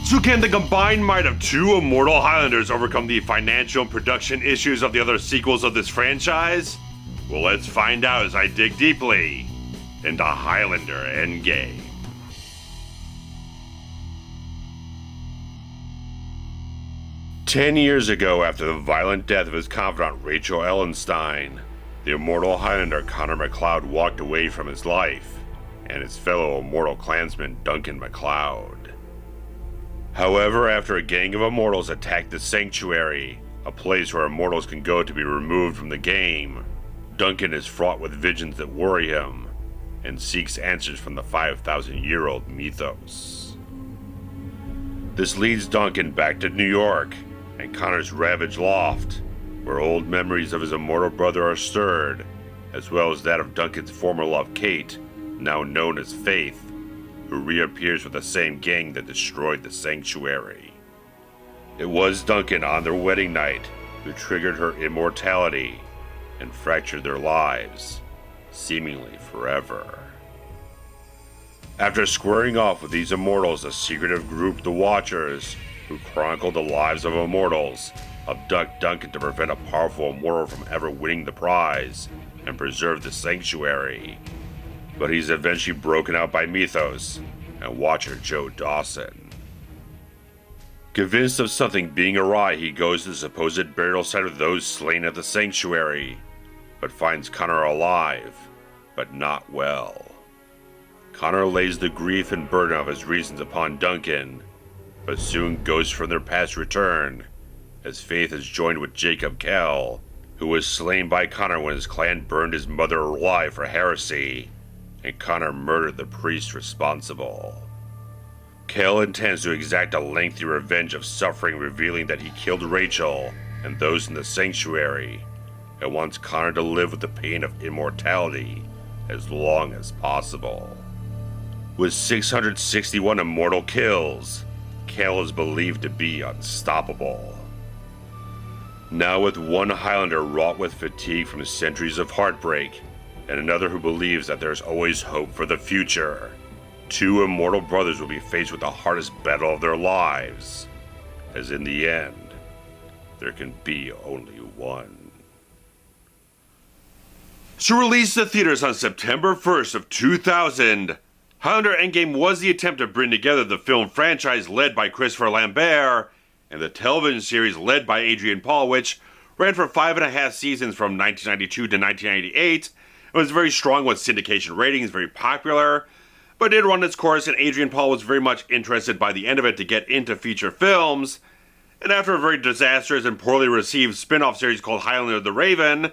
So can the combined might of two immortal Highlanders overcome the financial and production issues of the other sequels of this franchise? Well, let's find out as I dig deeply into Highlander Endgame. "10 years ago, after the violent death of his confidant Rachel Ellenstein, the immortal Highlander Connor MacLeod walked away from his life, and his fellow immortal clansman Duncan MacLeod. However, after a gang of immortals attacked the Sanctuary, a place where immortals can go to be removed from the game, Duncan is fraught with visions that worry him, and seeks answers from the 5,000-year-old mythos. This leads Duncan back to New York and Connor's ravaged loft, where old memories of his immortal brother are stirred, as well as that of Duncan's former love Kate, now known as Faith, who reappears with the same gang that destroyed the Sanctuary. It was Duncan on their wedding night who triggered her immortality and fractured their lives, seemingly forever. After squaring off with these immortals, a secretive group, the Watchers, who chronicle the lives of immortals, abduct Duncan to prevent a powerful immortal from ever winning the prize and preserve the Sanctuary. But he's eventually broken out by Mythos and Watcher Joe Dawson. Convinced of something being awry, he goes to the supposed burial site of those slain at the Sanctuary, but finds Connor alive, but not well. Connor lays the grief and burden of his reasons upon Duncan, but soon ghosts from their past return, as Faith is joined with Jacob Kell, who was slain by Connor when his clan burned his mother alive for heresy, and Connor murdered the priest responsible. Kell intends to exact a lengthy revenge of suffering, revealing that he killed Rachel and those in the Sanctuary, and wants Connor to live with the pain of immortality as long as possible. With 661 immortal kills, Kell is believed to be unstoppable. Now with one Highlander wrought with fatigue from centuries of heartbreak, and another who believes that there's always hope for the future, two immortal brothers will be faced with the hardest battle of their lives, as in the end, there can be only one. So released to theaters on September 1st of 2000, Highlander Endgame was the attempt to bring together the film franchise led by Christopher Lambert and the television series led by Adrian, which ran for 5.5 seasons from 1992 to 1998. It was very strong with syndication ratings, very popular, but did run its course, and Adrian was very much interested by the end of it to get into feature films. And after a very disastrous and poorly received spin-off series called Highlander the Raven,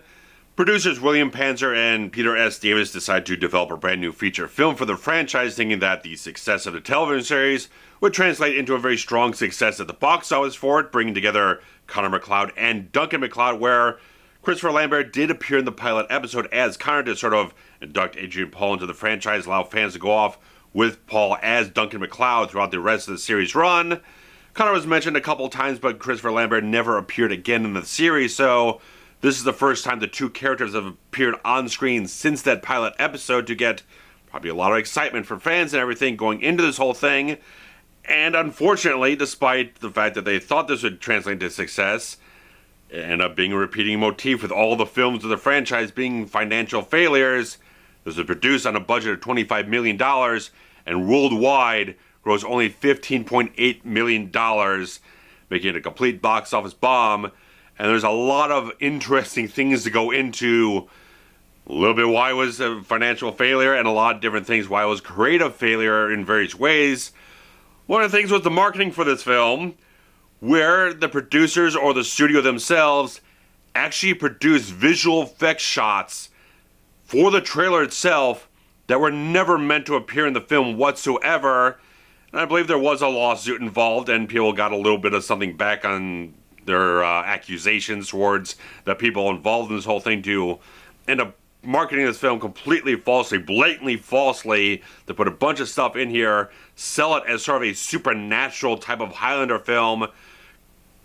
producers William Panzer and Peter S. Davis decided to develop a brand new feature film for the franchise, thinking that the success of the television series would translate into a very strong success at the box office for it, bringing together Connor MacLeod and Duncan MacLeod, where Christopher Lambert did appear in the pilot episode as Connor to sort of induct Adrian into the franchise, allow fans to go off with Paul as Duncan MacLeod throughout the rest of the series run. Connor was mentioned a couple times, but Christopher Lambert never appeared again in the series, so this is the first time the two characters have appeared on screen since that pilot episode, to get probably a lot of excitement for fans and everything going into this whole thing. And unfortunately, despite the fact that they thought this would translate into success, it ended up being a repeating motif with all the films of the franchise being financial failures. This was produced on a budget of $25 million and worldwide grossed only $15.8 million, making it a complete box office bomb. And there's a lot of interesting things to go into. A little bit why it was a financial failure, and a lot of different things why it was creative failure in various ways. One of the things was the marketing for this film, where the producers or the studio themselves actually produced visual effects shots for the trailer itself that were never meant to appear in the film whatsoever. And I believe there was a lawsuit involved, and people got a little bit of something back on their accusations towards the people involved in this whole thing to end up marketing this film completely falsely, blatantly falsely, to put a bunch of stuff in here, sell it as sort of a supernatural type of Highlander film,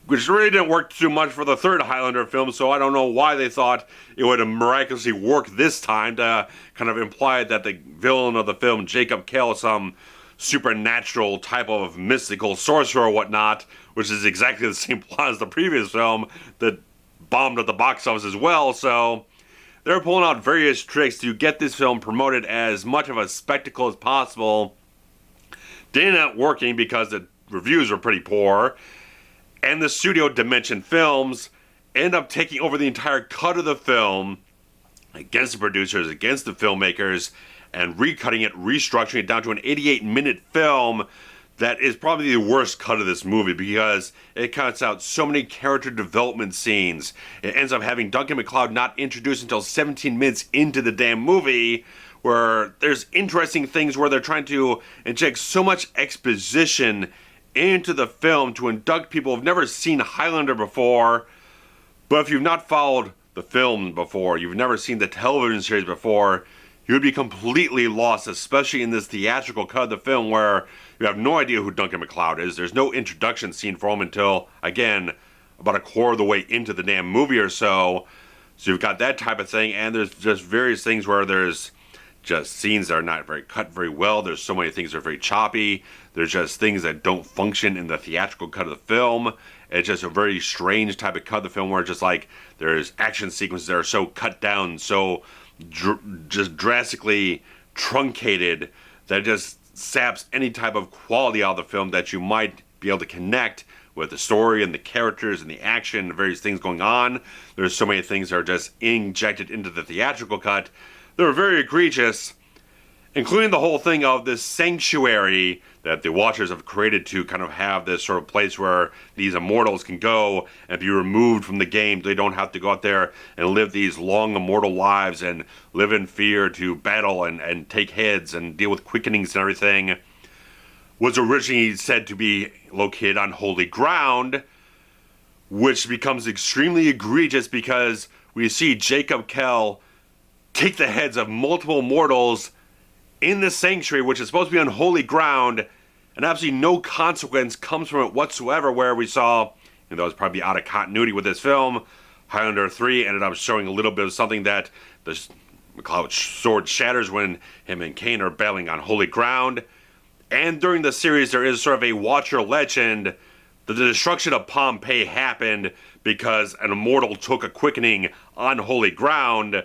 which really didn't work too much for the third Highlander film, so I don't know why they thought it would miraculously work this time, to kind of imply that the villain of the film, Jacob Kell, is some supernatural type of mystical sorcerer or whatnot, which is exactly the same plot as the previous film that bombed at the box office as well. So they're pulling out various tricks to get this film promoted as much of a spectacle as possible. Did not working because the reviews were pretty poor, and the studio Dimension Films end up taking over the entire cut of the film against the producers, against the filmmakers, and recutting it, restructuring it down to an 88-minute film that is probably the worst cut of this movie because it cuts out so many character development scenes. It ends up having Duncan MacLeod not introduced until 17 minutes into the damn movie, where there's interesting things where they're trying to inject so much exposition into the film to induct people who've never seen Highlander before. But if you've not followed the film before, you've never seen the television series before, you would be completely lost, especially in this theatrical cut of the film where you have no idea who Duncan MacLeod is. There's no introduction scene for him until, again, about a quarter of the way into the damn movie or so. So you've got that type of thing, and there's just various things where there's just scenes that are not cut very well. There's so many things that are very choppy. There's just things that don't function in the theatrical cut of the film. It's just a very strange type of cut of the film where it's just like there's action sequences that are so cut down, so just drastically truncated that it just saps any type of quality out of the film that you might be able to connect with the story and the characters and the action and various things going on. There's so many things that are just injected into the theatrical cut. They were very egregious, including the whole thing of this sanctuary that the Watchers have created to kind of have this sort of place where these immortals can go and be removed from the game. They don't have to go out there and live these long immortal lives and live in fear to battle and take heads and deal with quickenings and everything. Was originally said to be located on holy ground, which becomes extremely egregious because we see Jacob Kell take the heads of multiple mortals in the sanctuary, which is supposed to be on holy ground, and absolutely no consequence comes from it whatsoever, where we saw, and that was probably out of continuity with this film, Highlander 3 ended up showing a little bit of something that the MacLeod sword shatters when him and Payne are battling on holy ground. And during the series, there is sort of a Watcher legend that the destruction of Pompeii happened because an immortal took a quickening on holy ground.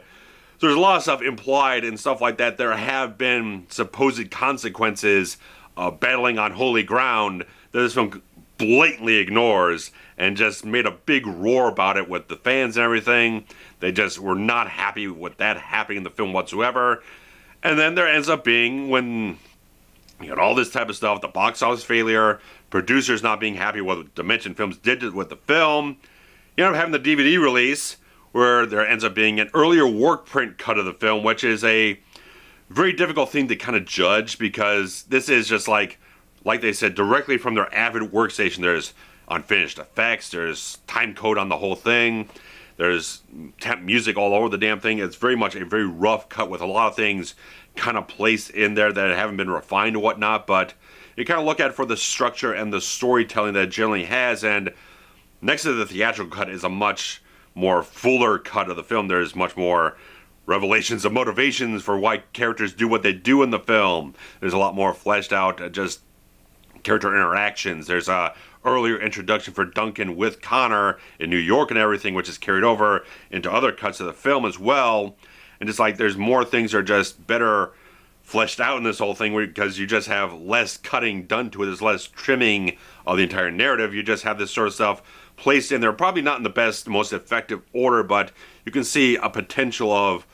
So there's a lot of stuff implied and stuff like that. There have been supposed consequences of battling on holy ground that this film blatantly ignores and just made a big roar about it with the fans and everything. They just were not happy with that happening in the film whatsoever. And then there ends up being, when you got all this type of stuff, the box office failure, producers not being happy with what Dimension Films did with the film, you end up having the DVD release, where there ends up being an earlier work print cut of the film, which is a very difficult thing to kind of judge because this is just like they said, directly from their Avid workstation. There's unfinished effects, there's time code on the whole thing, there's temp music all over the damn thing. It's very much a very rough cut with a lot of things kind of placed in there that haven't been refined or whatnot, but you kind of look at it for the structure and the storytelling that it generally has, and next to the theatrical cut is a much more fuller cut of the film. There's much more revelations of motivations for why characters do what they do in the film. There's a lot more fleshed out just character interactions. There's a earlier introduction for Duncan with Connor in New York and everything, which is carried over into other cuts of the film as well. And just like there's more things that are just better fleshed out in this whole thing because you just have less cutting done to it. There's less trimming of the entire narrative. You just have this sort of stuff placed in there, probably not in the best, most effective order, but you can see a potential of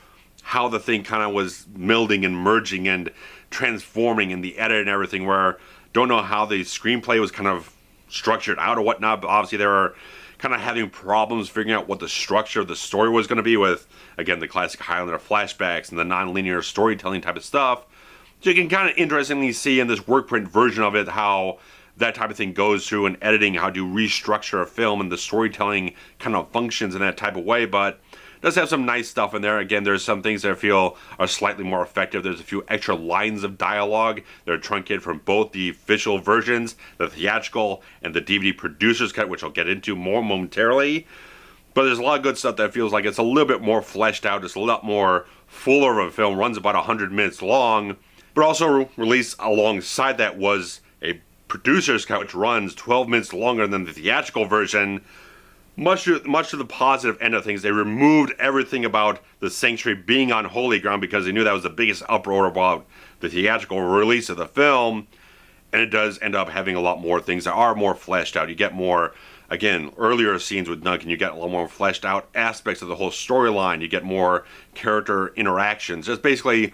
how the thing kind of was melding and merging and transforming in the edit and everything, where don't know how the screenplay was kind of structured out or whatnot, but obviously they were kind of having problems figuring out what the structure of the story was going to be with, again, the classic Highlander flashbacks and the non-linear storytelling type of stuff. So you can kind of interestingly see in this work print version of it how that type of thing goes through and editing, how to restructure a film and the storytelling kind of functions in that type of way, but it does have some nice stuff in there. Again, there's some things that I feel are slightly more effective. There's a few extra lines of dialogue that are truncated from both the official versions, the theatrical and the DVD producer's cut, which I'll get into more momentarily. But there's a lot of good stuff that feels like it's a little bit more fleshed out. It's a lot more fuller of a film. Runs about 100 minutes long. But also released alongside that was a producer's cut, which runs 12 minutes longer than the theatrical version. Much to the positive end of things, they removed everything about the sanctuary being on holy ground because they knew that was the biggest uproar about the theatrical release of the film. And it does end up having a lot more things that are more fleshed out. You get more, again, earlier scenes with Duncan, you get a lot more fleshed out aspects of the whole storyline. You get more character interactions. Just basically,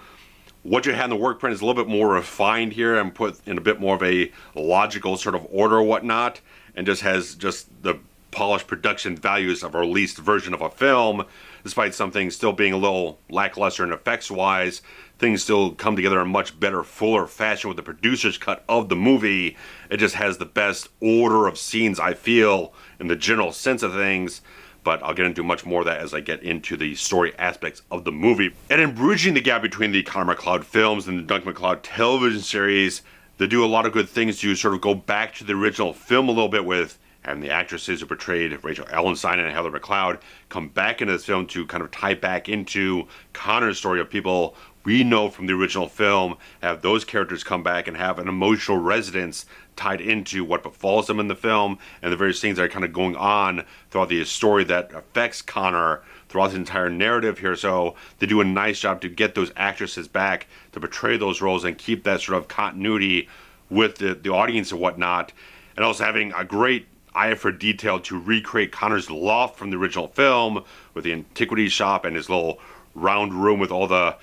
what you had in the work print is a little bit more refined here and put in a bit more of a logical sort of order or whatnot, and just has just the polished production values of a released version of a film, despite some things still being a little lackluster in effects-wise. Things still come together in a much better, fuller fashion with the producer's cut of the movie. It just has the best order of scenes, I feel, in the general sense of things. But I'll get into much more of that as I get into the story aspects of the movie. And in bridging the gap between the Connor MacLeod films and the Duncan MacLeod television series, they do a lot of good things to sort of go back to the original film a little bit with having the actresses who portrayed Rachel Ellenstein and Heather MacLeod come back into this film to kind of tie back into Connor's story of people we know from the original film, have those characters come back and have an emotional resonance tied into what befalls them in the film and the various things that are kind of going on throughout the story that affects Connor throughout the entire narrative here. So they do a nice job to get those actresses back to portray those roles and keep that sort of continuity with the audience and whatnot, and also having a great eye for detail to recreate Connor's loft from the original film with the antiquities shop and his little round room with all the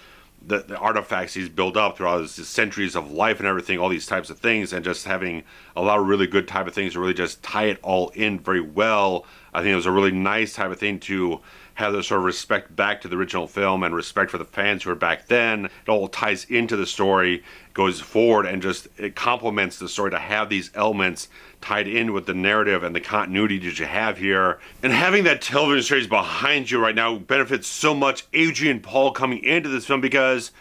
artifacts he's built up throughout his centuries of life and everything, all these types of things, and just having a lot of really good type of things to really just tie it all in very well. I think it was a really nice type of thing to have this sort of respect back to the original film and respect for the fans who were back then. It all ties into the story, goes forward, and just it complements the story to have these elements tied in with the narrative and the continuity that you have here. And having that television series behind you right now benefits so much Adrian Paul coming into this film, because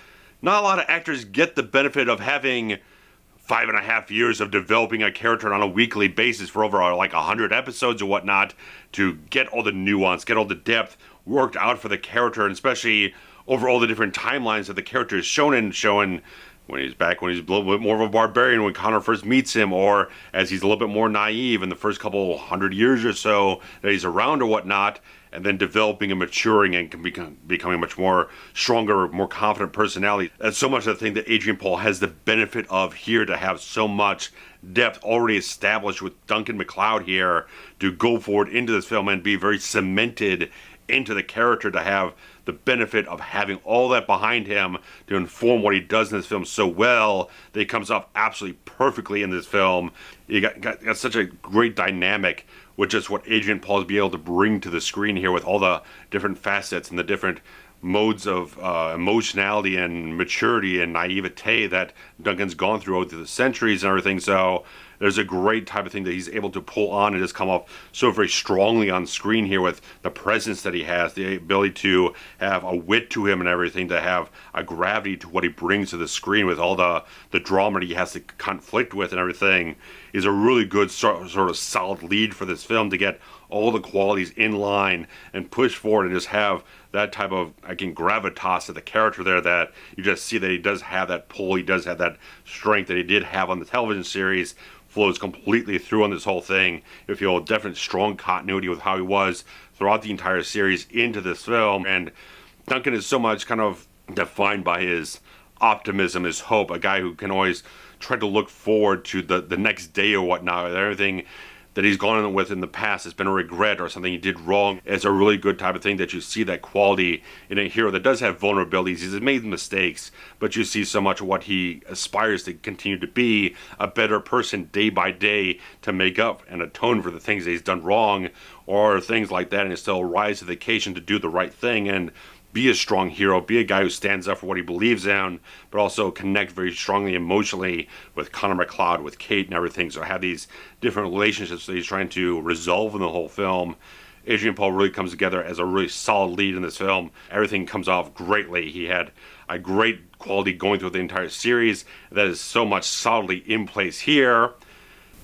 not a lot of actors get the benefit of having 5.5 years of developing a character on a weekly basis for over like 100 episodes or whatnot to get all the nuance, get all the depth worked out for the character, and especially over all the different timelines that the character is shown in, showing when he's a little bit more of a barbarian when Connor first meets him, or as he's a little bit more naive in the first couple 100 years or so that he's around or whatnot, and then developing and maturing and becoming a much more stronger, more confident personality. That's so much of the thing that Adrian Paul has the benefit of here, to have so much depth already established with Duncan MacLeod here to go forward into this film and be very cemented into the character, to have the benefit of having all that behind him to inform what he does in this film so well that he comes off absolutely perfectly in this film. You got such a great dynamic with just what Adrian Paul is be able to bring to the screen here with all the different facets and the different modes of emotionality and maturity and naivete that Duncan's gone through over the centuries and everything. So there's a great type of thing that he's able to pull on and just come off so very strongly on screen here with the presence that he has, the ability to have a wit to him and everything, to have a gravity to what he brings to the screen with all the drama that he has to conflict with and everything. Is a really good sort of solid lead for this film to get all the qualities in line and push forward and just have that type of, again, gravitas of the character there, that you just see that he does have that pull, he does have that strength that he did have on the television series, flows completely through on this whole thing. You feel a definite strong continuity with how he was throughout the entire series into this film. And Duncan is so much kind of defined by his optimism, his hope, a guy who can always try to look forward to the next day or whatnot. Everything that he's gone with in the past has been a regret or something he did wrong. It's a really good type of thing that you see that quality in a hero that does have vulnerabilities. He's made mistakes, but you see so much of what he aspires to continue to be, a better person day by day to make up and atone for the things that he's done wrong or things like that, and still rise to the occasion to do the right thing and be a strong hero, be a guy who stands up for what he believes in, but also connect very strongly emotionally with Connor MacLeod, with Kate and everything. So have these different relationships that he's trying to resolve in the whole film. Adrian Paul really comes together as a really solid lead in this film. Everything comes off greatly. He had a great quality going through the entire series that is so much solidly in place here.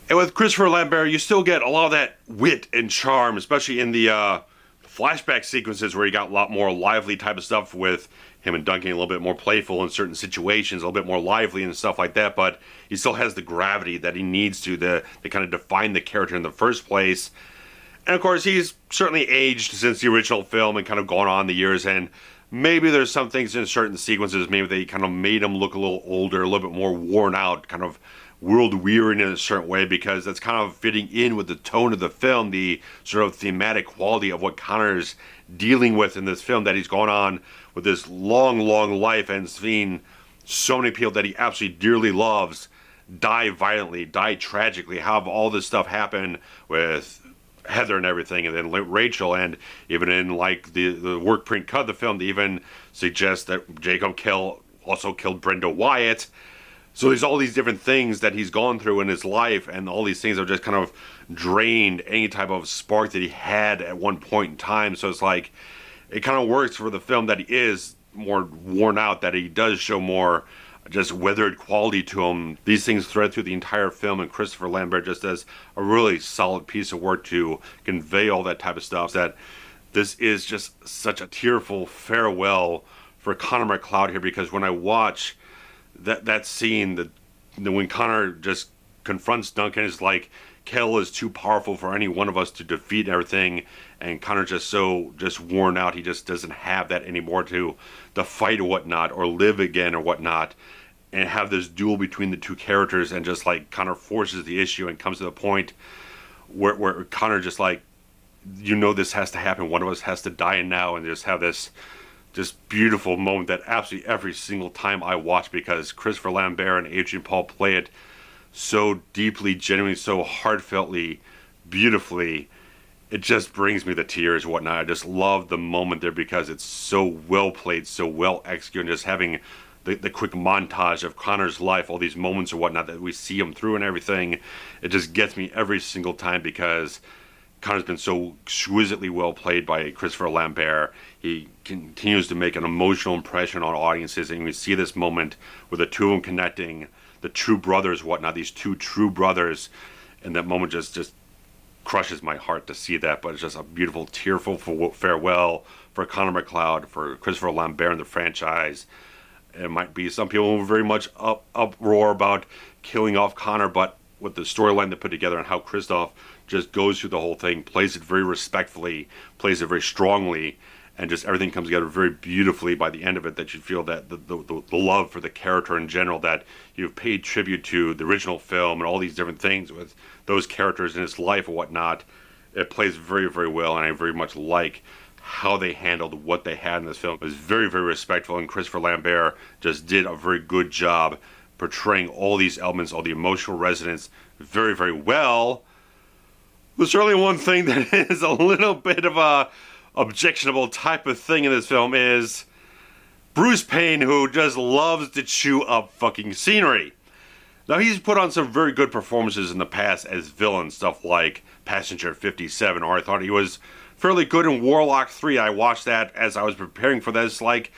And with Christopher Lambert, you still get a lot of that wit and charm, especially in the flashback sequences where you got a lot more lively type of stuff with him and Duncan a little bit more playful in certain situations, a little bit more lively and stuff like that, but he still has the gravity that he needs to kind of define the character in the first place. And of course, he's certainly aged since the original film and kind of gone on the years, and maybe there's some things in certain sequences, maybe they kind of made him look a little older, a little bit more worn out, kind of world-weary in a certain way, because that's kind of fitting in with the tone of the film, the sort of thematic quality of what Connor's dealing with in this film, that he's gone on with this long, long life and seen so many people that he absolutely dearly loves die violently, die tragically, have all this stuff happen with Heather and everything, and then Rachel, and even in like the work print cut of the film, they even suggest that Jacob also killed Brenda Wyatt. So there's all these different things that he's gone through in his life, and all these things have just kind of drained any type of spark that he had at one point in time. So it's like, it kind of works for the film that he is more worn out, that he does show more just weathered quality to him. These things thread through the entire film, and Christopher Lambert just does a really solid piece of work to convey all that type of stuff. That this is just such a tearful farewell for Connor McLeod here, because when I watch that scene, when Connor just confronts Duncan, is like, Kel is too powerful for any one of us to defeat and everything, and Connor's just worn out. He just doesn't have that anymore to fight or whatnot, or live again or whatnot, and have this duel between the two characters, and just like Connor forces the issue and comes to the point where Connor just like, this has to happen. One of us has to die now, and just have this beautiful moment that absolutely every single time I watch, because Christopher Lambert and Adrian Paul play it so deeply, genuinely, so heartfeltly, beautifully, it just brings me the tears and whatnot. I just love the moment there, because it's so well played, so well executed, and just having the quick montage of Connor's life, all these moments or whatnot that we see him through and everything, it just gets me every single time, because Connor's been so exquisitely well played by Christopher Lambert. He continues to make an emotional impression on audiences, and we see this moment with the two of them connecting, the true brothers, whatnot, these two true brothers, and that moment just crushes my heart to see that. But it's just a beautiful, tearful farewell for Connor McLeod, for Christopher Lambert and the franchise. It might be some people who are very much uproar about killing off Connor, but with the storyline they put together and how Christoph just goes through the whole thing, plays it very respectfully, plays it very strongly, and just everything comes together very beautifully by the end of it, that you feel that the love for the character in general, that you've paid tribute to the original film and all these different things with those characters in his life and whatnot. It plays very, very well, and I very much like how they handled what they had in this film. It was very, very respectful, and Christopher Lambert just did a very good job portraying all these elements, all the emotional resonance very, very well. There's certainly one thing that is a little bit of a objectionable type of thing in this film is Bruce Payne, who just loves to chew up fucking scenery. Now, he's put on some very good performances in the past as villain, stuff like Passenger 57, or I thought he was fairly good in Warlock 3. I watched that as I was preparing for this. Like,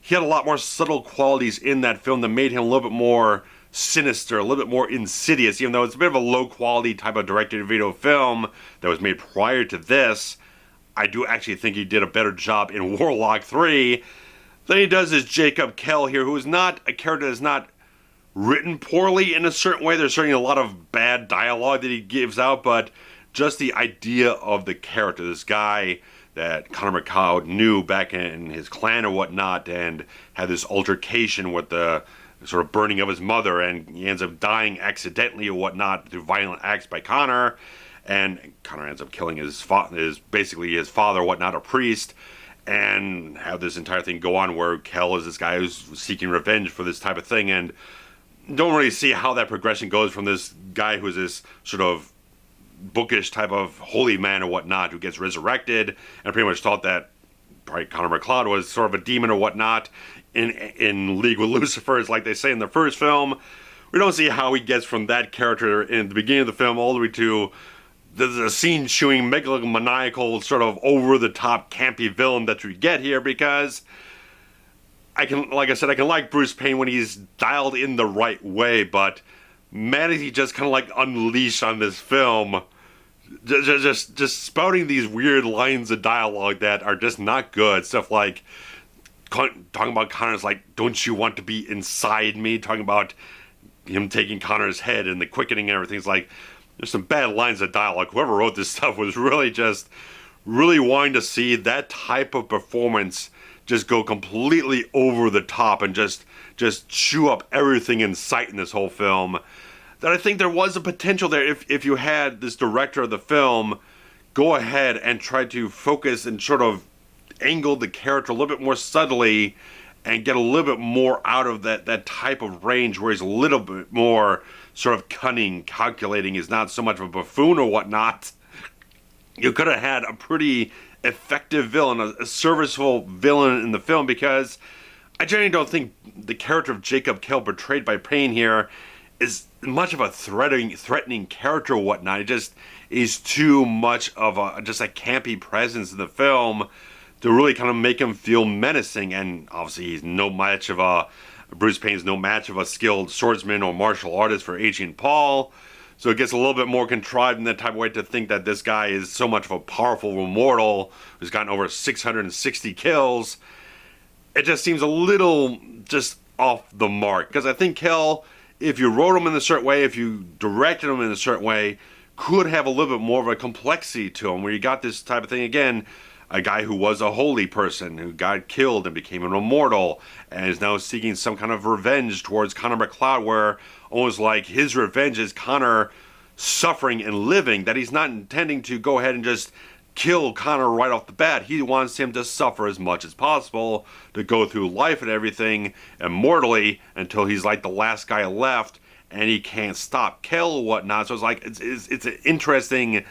he had a lot more subtle qualities in that film that made him a little bit more sinister, a little bit more insidious, even though it's a bit of a low-quality type of direct-to-video film that was made prior to this. I do actually think he did a better job in Warlock 3 than he does as Jacob Kell here, who is not a character that's not written poorly in a certain way. There's certainly a lot of bad dialogue that he gives out, but just the idea of the character, this guy that Connor McLeod knew back in his clan or whatnot, and had this altercation with the sort of burning of his mother, and he ends up dying accidentally or whatnot through violent acts by Connor, and Connor ends up killing his basically his father or whatnot, a priest, and have this entire thing go on where Kell is this guy who's seeking revenge for this type of thing, and don't really see how that progression goes from this guy who's this sort of bookish type of holy man or whatnot, who gets resurrected, and pretty much thought that Connor McLeod was sort of a demon or whatnot in league with Lucifer, as like they say in the first film. We don't see how he gets from that character in the beginning of the film all the way to the scene-chewing, megalomaniacal, sort of over-the-top, campy villain that we get here, because I can like Bruce Payne when he's dialed in the right way, but man, is he just kind of like unleashed on this film, just spouting these weird lines of dialogue that are just not good. Stuff like, talking about Connor's like, don't you want to be inside me? Talking about him taking Connor's head and the quickening and everything. It's like, there's some bad lines of dialogue. Whoever wrote this stuff was really wanting to see that type of performance just go completely over the top and just chew up everything in sight in this whole film. That I think there was a potential there if you had this director of the film go ahead and try to focus and sort of angle the character a little bit more subtly and get a little bit more out of that type of range where he's a little bit more sort of cunning, calculating, he's not so much of a buffoon or whatnot. You could have had a pretty effective villain, a serviceable villain in the film, because I generally don't think the character of Jacob Kell portrayed by Payne here is much of a threatening character or whatnot. It just is too much of a campy presence in the film to really kind of make him feel menacing. And obviously he's Bruce Payne's no match of a skilled swordsman or martial artist for Adrian Paul. So it gets a little bit more contrived in that type of way to think that this guy is so much of a powerful immortal who's gotten over 660 kills. It just seems a little just off the mark. Because I think Kell, if you wrote him in a certain way, if you directed him in a certain way, could have a little bit more of a complexity to him, where you got this type of thing again, a guy who was a holy person who got killed and became an immortal and is now seeking some kind of revenge towards Connor MacLeod, where almost like his revenge is Connor suffering and living, that he's not intending to go ahead and just kill Connor right off the bat. He wants him to suffer as much as possible, to go through life and everything immortally until he's like the last guy left and he can't stop Kell or whatnot. So it's like, it's an interesting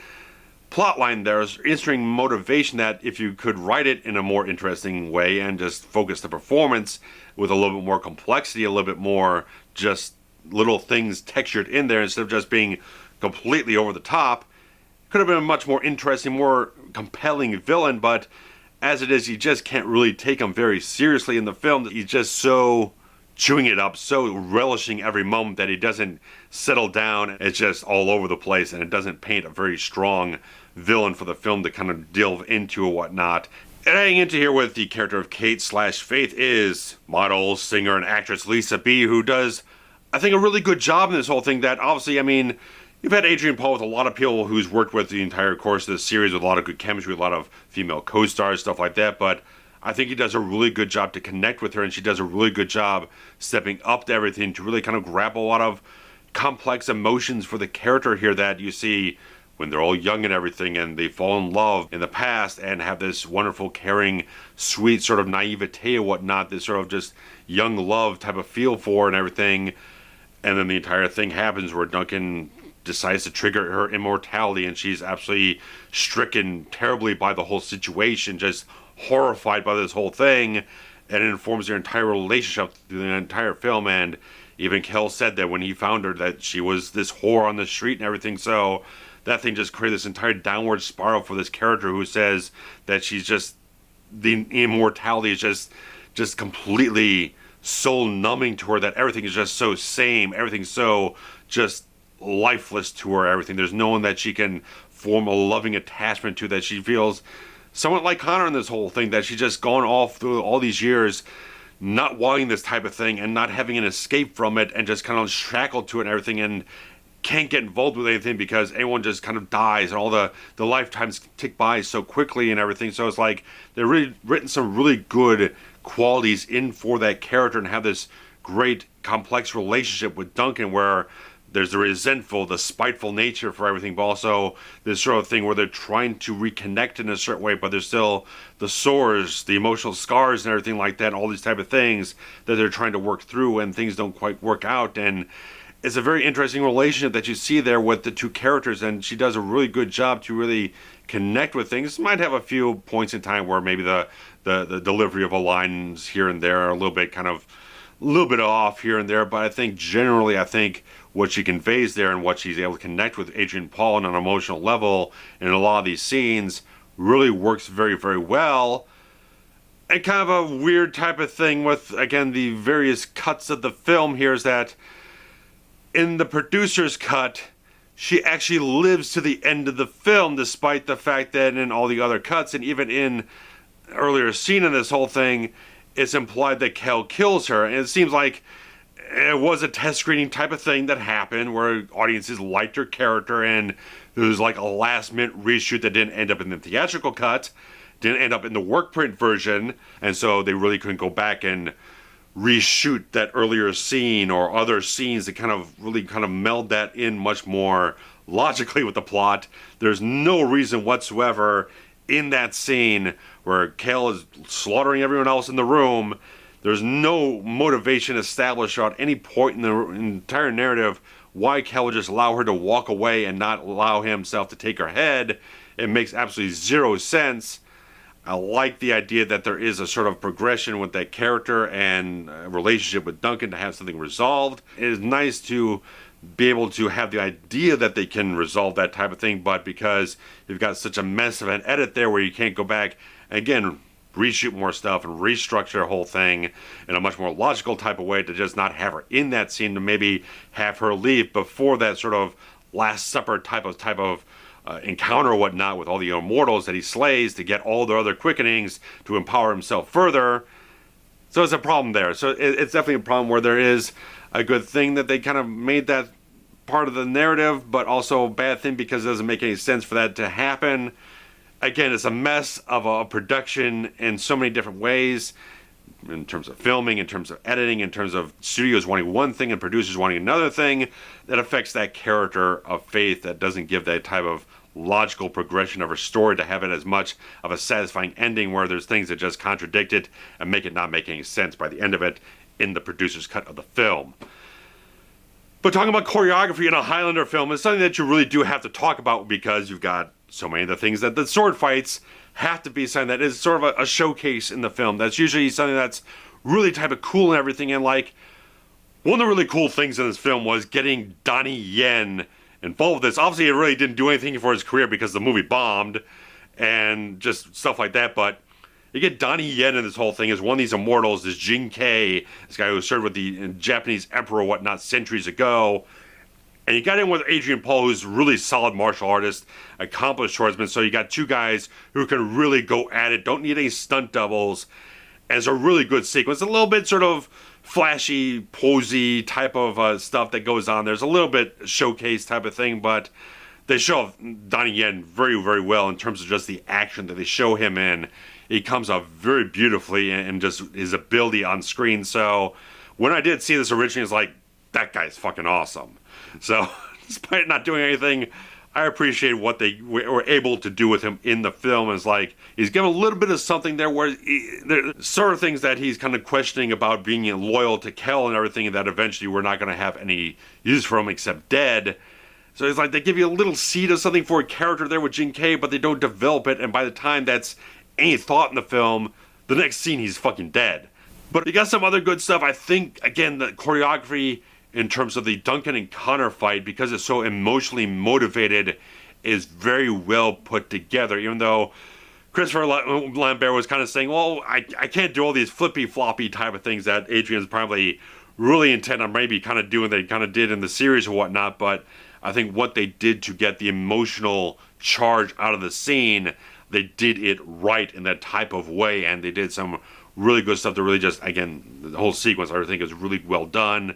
plot line there, is interesting motivation that if you could write it in a more interesting way and just focus the performance with a little bit more complexity, a little bit more just little things textured in there instead of just being completely over the top, could have been a much more interesting, more compelling villain. But as it is, you just can't really take him very seriously in the film. He's just so chewing it up, so relishing every moment that he doesn't settle down. It's just all over the place, and it doesn't paint a very strong villain for the film to kind of delve into or whatnot. And adding into here with the character of Kate/Faith is model, singer, and actress Lisa B, who does, I think, a really good job in this whole thing. That obviously, I mean, you've had Adrian Paul with a lot of people who's worked with the entire course of the series with a lot of good chemistry, a lot of female co-stars, stuff like that, but I think he does a really good job to connect with her, and she does a really good job stepping up to everything to really kind of grab a lot of complex emotions for the character here that you see when they're all young and everything, and they fall in love in the past and have this wonderful, caring, sweet sort of naivete or whatnot, this sort of just young love type of feel for and everything. And then the entire thing happens where Duncan decides to trigger her immortality, and she's absolutely stricken terribly by the whole situation, just horrified by this whole thing, and it informs their entire relationship through the entire film. And even Kell said that when he found her, that she was this whore on the street and everything. So that thing just created this entire downward spiral for this character who says that she's just, the immortality is just completely soul numbing to her, that everything is just so same, everything's so just lifeless to her, everything. There's no one that she can form a loving attachment to, that she feels somewhat like Connor in this whole thing, that she's just gone off through all these years not wanting this type of thing and not having an escape from it, and just kind of shackled to it and everything, and can't get involved with anything because everyone just kind of dies and all the lifetimes tick by so quickly and everything. So it's like they've really written some really good qualities in for that character and have this great complex relationship with Duncan, where there's the resentful, the spiteful nature for everything, but also this sort of thing where they're trying to reconnect in a certain way, but there's still the sores, the emotional scars and everything like that, all these type of things that they're trying to work through, and things don't quite work out. And it's a very interesting relationship that you see there with the two characters, and she does a really good job to really connect with things. Might have a few points in time where maybe the delivery of a lines here and there are a little bit off here and there, but I think generally, what she conveys there and what she's able to connect with Adrian Paul on an emotional level in a lot of these scenes really works very, very well. And kind of a weird type of thing with, again, the various cuts of the film here is that in the producer's cut, she actually lives to the end of the film, despite the fact that in all the other cuts and even in earlier scene in this whole thing, it's implied that Kel kills her, and it seems like it was a test screening type of thing that happened where audiences liked her character, and there was like a last minute reshoot that didn't end up in the theatrical cut, didn't end up in the work print version, and so they really couldn't go back and reshoot that earlier scene or other scenes that kind of meld that in much more logically with the plot. There's no reason whatsoever in that scene where Kel is slaughtering everyone else in the room. There's no motivation established at any point in the entire narrative why Kel would just allow her to walk away and not allow himself to take her head. It makes absolutely zero sense. I like the idea that there is a sort of progression with that character and relationship with Duncan to have something resolved. It is nice to be able to have the idea that they can resolve that type of thing, but because you've got such a mess of an edit there where you can't go back, again, reshoot more stuff and restructure the whole thing in a much more logical type of way to just not have her in that scene, to maybe have her leave before that sort of Last Supper type of encounter or whatnot with all the immortals that he slays to get all the other quickenings to empower himself further. So it's a problem there. So it's definitely a problem where there is a good thing that they kind of made that part of the narrative, but also a bad thing because it doesn't make any sense for that to happen. Again, it's a mess of a production in so many different ways, in terms of filming, in terms of editing, in terms of studios wanting one thing and producers wanting another thing, that affects that character of Faith, that doesn't give that type of logical progression of her story to have it as much of a satisfying ending where there's things that just contradict it and make it not make any sense by the end of it in the producer's cut of the film. But talking about choreography in a Highlander film is something that you really do have to talk about because you've got so many of the things that the sword fights have to be something that is sort of a showcase in the film. That's usually something that's really type of cool and everything. And like, one of the really cool things in this film was getting Donnie Yen involved with this. Obviously, it really didn't do anything for his career because the movie bombed and just stuff like that. But you get Donnie Yen in this whole thing as one of these immortals, this Jin Kei, this guy who served with the Japanese emperor or whatnot centuries ago. And you got in with Adrian Paul, who's a really solid martial artist, accomplished swordsman. So you got two guys who can really go at it, don't need any stunt doubles. And it's a really good sequence. A little bit sort of flashy, posy type of stuff that goes on. There's a little bit showcase type of thing, but they show Donnie Yen very, very well in terms of just the action that they show him in. He comes off very beautifully and just his ability on screen. So when I did see this originally, it's like, that guy's fucking awesome. So despite not doing anything, I appreciate what they were able to do with him in the film. It's like he's given a little bit of something there where there's sort of things that he's kind of questioning about being loyal to Kel and everything, and that eventually we're not going to have any use for him except dead. So it's like they give you a little seed of something for a character there with Jin Kei, but they don't develop it, and by the time that's any thought in the film, the next scene he's fucking dead. But you got some other good stuff. I think, again, the choreography in terms of the Duncan and Connor fight, because it's so emotionally motivated, is very well put together, even though Christopher Lambert was kind of saying, well, I can't do all these flippy-floppy type of things that Adrian's probably really intent on maybe kind of doing that he kind of did in the series or whatnot, but I think what they did to get the emotional charge out of the scene, they did it right in that type of way, and they did some really good stuff to really just, again, the whole sequence I think is really well done.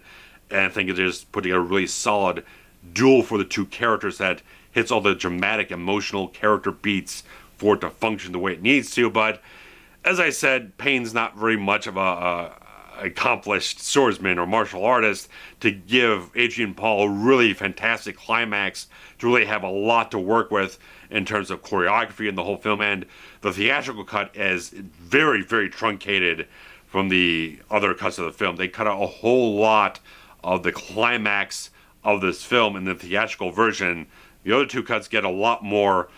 And I think it just put together a really solid duel for the two characters that hits all the dramatic, emotional character beats for it to function the way it needs to. But as I said, Payne's not very much of a accomplished swordsman or martial artist to give Adrian Paul a really fantastic climax to really have a lot to work with in terms of choreography in the whole film. And the theatrical cut is very, very truncated from the other cuts of the film. They cut out a whole lot of the climax of this film in the theatrical version. The other two cuts get a lot more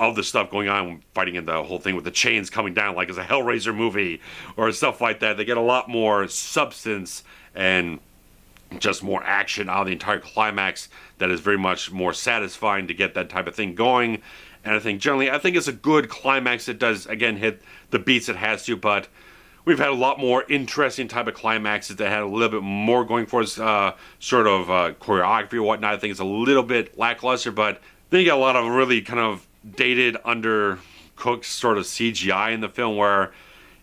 of the stuff going on, fighting in the whole thing with the chains coming down like it's a Hellraiser movie or stuff like that. They get a lot more substance and just more action out of the entire climax that is very much more satisfying to get that type of thing going. And I think generally, I think it's a good climax. It does, again, hit the beats it has to, but we've had a lot more interesting type of climaxes that had a little bit more going for us, sort of choreography or whatnot. I think it's a little bit lackluster, but then you got a lot of really kind of dated, undercooked sort of CGI in the film where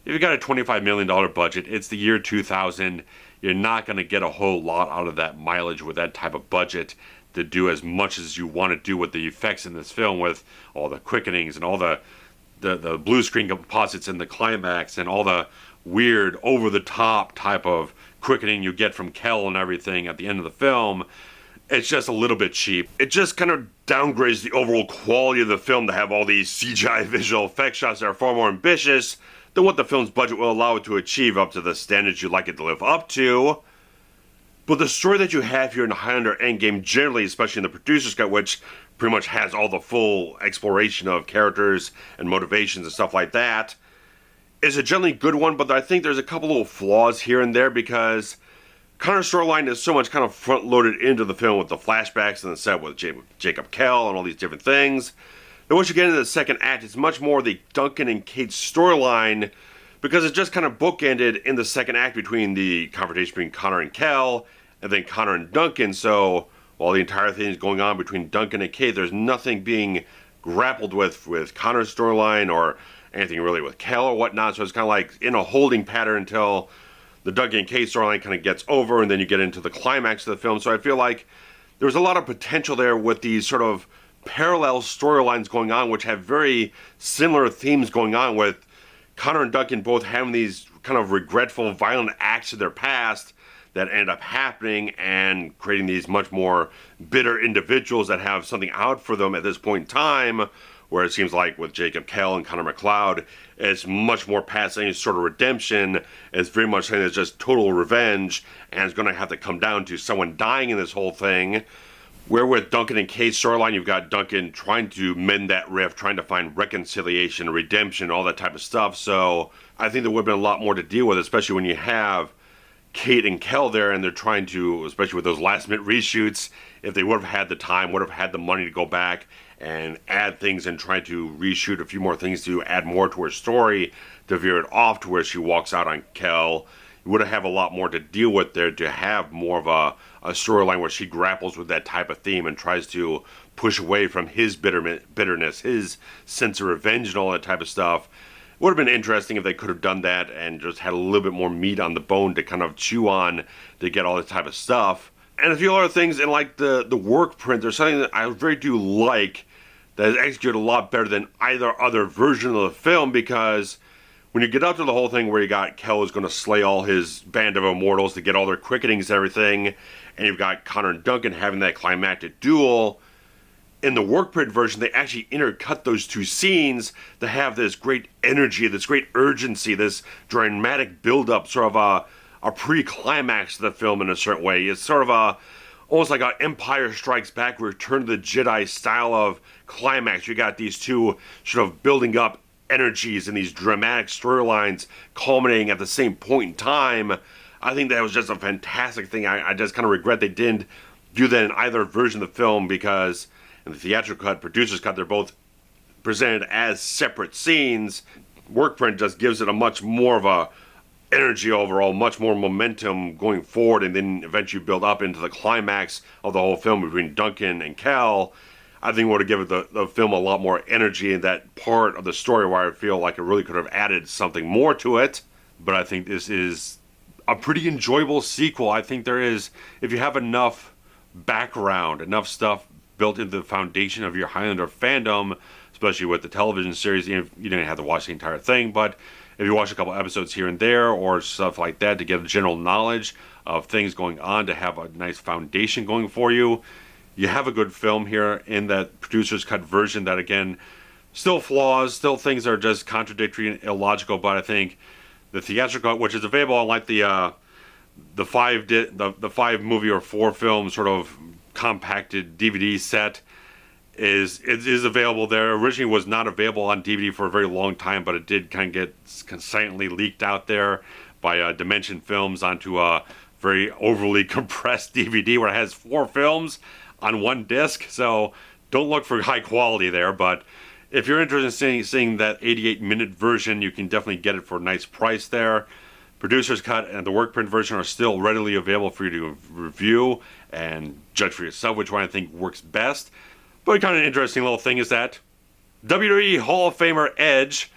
if you got a $25 million budget, it's the year 2000, you're not going to get a whole lot out of that mileage with that type of budget to do as much as you want to do with the effects in this film, with all the quickenings and all the blue screen composites in the climax and all the weird over-the-top type of quickening you get from Kel and everything at the end of the film. It's just a little bit cheap. It just kind of downgrades the overall quality of the film to have all these CGI visual effect shots that are far more ambitious than what the film's budget will allow it to achieve up to the standards you'd like it to live up to. But the story that you have here in Highlander Endgame generally, especially in the producer's cut, which pretty much has all the full exploration of characters and motivations and stuff like that, is a generally good one, but I think there's a couple little flaws here and there because Connor's storyline is so much kind of front-loaded into the film with the flashbacks and the set with Jacob Kell and all these different things. And once you get into the second act, it's much more the Duncan and Kate storyline because it's just kind of bookended in the second act between the confrontation between Connor and Kell and then Connor and Duncan. So while the entire thing is going on between Duncan and Kate, there's nothing being grappled with Connor's storyline or anything really with Kell or whatnot. So it's kind of like in a holding pattern until the Duncan and Kate storyline kind of gets over, and then you get into the climax of the film. So I feel like there was a lot of potential there with these sort of parallel storylines going on, which have very similar themes going on, with Connor and Duncan both having these kind of regretful, violent acts of their past that end up happening and creating these much more bitter individuals that have something out for them at this point in time, where it seems like with Jacob Kell and Connor McLeod, it's much more past any sort of redemption. It's very much saying it's just total revenge, and it's going to have to come down to someone dying in this whole thing. Where with Duncan and Kate's storyline, you've got Duncan trying to mend that rift, trying to find reconciliation, redemption, all that type of stuff. So I think there would have been a lot more to deal with, especially when you have Kate and Kell there, and they're trying to, especially with those last-minute reshoots, if they would have had the time, would have had the money to go back and add things and try to reshoot a few more things to add more to her story, to veer it off to where she walks out on Kell. You would have a lot more to deal with there, to have more of a storyline where she grapples with that type of theme and tries to push away from his bitterness, his sense of revenge and all that type of stuff. It would have been interesting if they could have done that and just had a little bit more meat on the bone to kind of chew on to get all this type of stuff. And a few other things in like the work print, there's something that I really do like that is executed a lot better than either other version of the film, because when you get up to the whole thing where you got Kell is going to slay all his band of immortals to get all their quickenings and everything, and you've got Connor and Duncan having that climactic duel, in the work print version, they actually intercut those two scenes to have this great energy, this great urgency, this dramatic build-up, sort of a pre-climax to the film in a certain way. It's sort of almost like an Empire Strikes Back, Return to the Jedi style of climax. You got these two sort of building up energies and these dramatic storylines culminating at the same point in time. I think that was just a fantastic thing. I just kind of regret they didn't do that in either version of the film, because in the theatrical cut, producer's cut, they're both presented as separate scenes. Work print just gives it a much more of a energy overall, much more momentum going forward, and then eventually build up into the climax of the whole film between Duncan and Kell. I think it would have given the film a lot more energy in that part of the story where I feel like it really could have added something more to it. But I think this is a pretty enjoyable sequel. I think there is, if you have enough background, enough stuff built into the foundation of your Highlander fandom, especially with the television series, you didn't have to watch the entire thing, but if you watch a couple episodes here and there or stuff like that to get a general knowledge of things going on, to have a nice foundation going for you, you have a good film here in that producer's cut version that, again, still flaws, still things that are just contradictory and illogical, but I think the theatrical cut, which is available on like the 5 movie or 4 film sort of compacted DVD set, is available there. Originally was not available on DVD for a very long time, but it did kind of get silently leaked out there by Dimension Films onto a very overly compressed DVD where it has 4 films on one disc. So don't look for high quality there, but if you're interested in seeing that 88-minute version, you can definitely get it for a nice price there. Producer's cut and the work print version are still readily available for you to review and judge for yourself which one I think works best. But kind of an interesting little thing is that WWE Hall of Famer Edge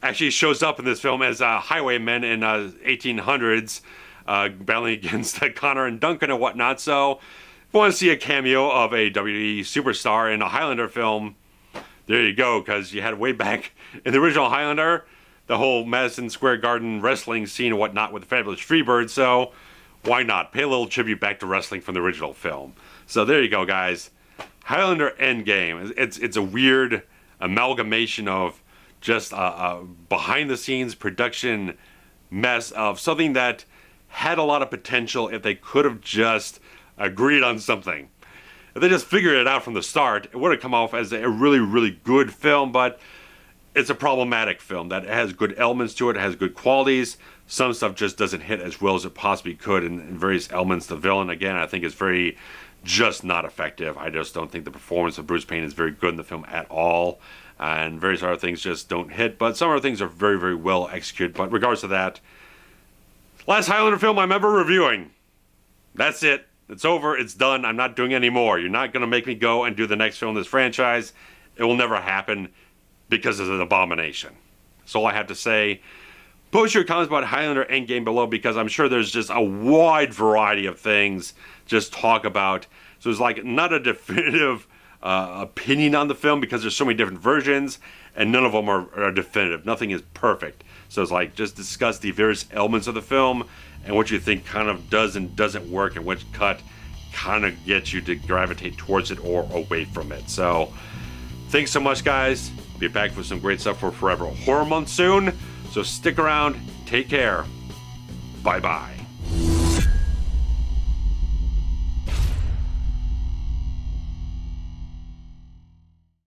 actually shows up in this film as highwaymen in 1800s, battling against Connor and Duncan and whatnot. So if you want to see a cameo of a WWE superstar in a Highlander film, there you go, because you had way back in the original Highlander, the whole Madison Square Garden wrestling scene and whatnot with the Fabulous Freebird, so why not? Pay a little tribute back to wrestling from the original film. So there you go, guys. Highlander Endgame. It's a weird amalgamation of just a behind-the-scenes production mess of something that had a lot of potential if they could have just agreed on something. If they just figured it out from the start, it would have come off as a really, really good film, but it's a problematic film that has good elements to it, has good qualities. Some stuff just doesn't hit as well as it possibly could in various elements. The villain, again, I think is very just not effective. I just don't think the performance of Bruce Payne is very good in the film at all. And various other things just don't hit. But some other things are very, very well executed. But regardless of that, last Highlander film I remember reviewing. That's it. It's over. It's done. I'm not doing any more. You're not going to make me go and do the next film in this franchise. It will never happen because it's an abomination. That's all I have to say. Post your comments about Highlander Endgame below, because I'm sure there's just a wide variety of things just talk about. So it's like not a definitive opinion on the film, because there's so many different versions and none of them are definitive. Nothing is perfect. So it's like just discuss the various elements of the film and what you think kind of does and doesn't work, and which cut kind of gets you to gravitate towards it or away from it. So thanks so much, guys. Be back with some great stuff for Forever Horror Month soon. So stick around. Take care. Bye-bye.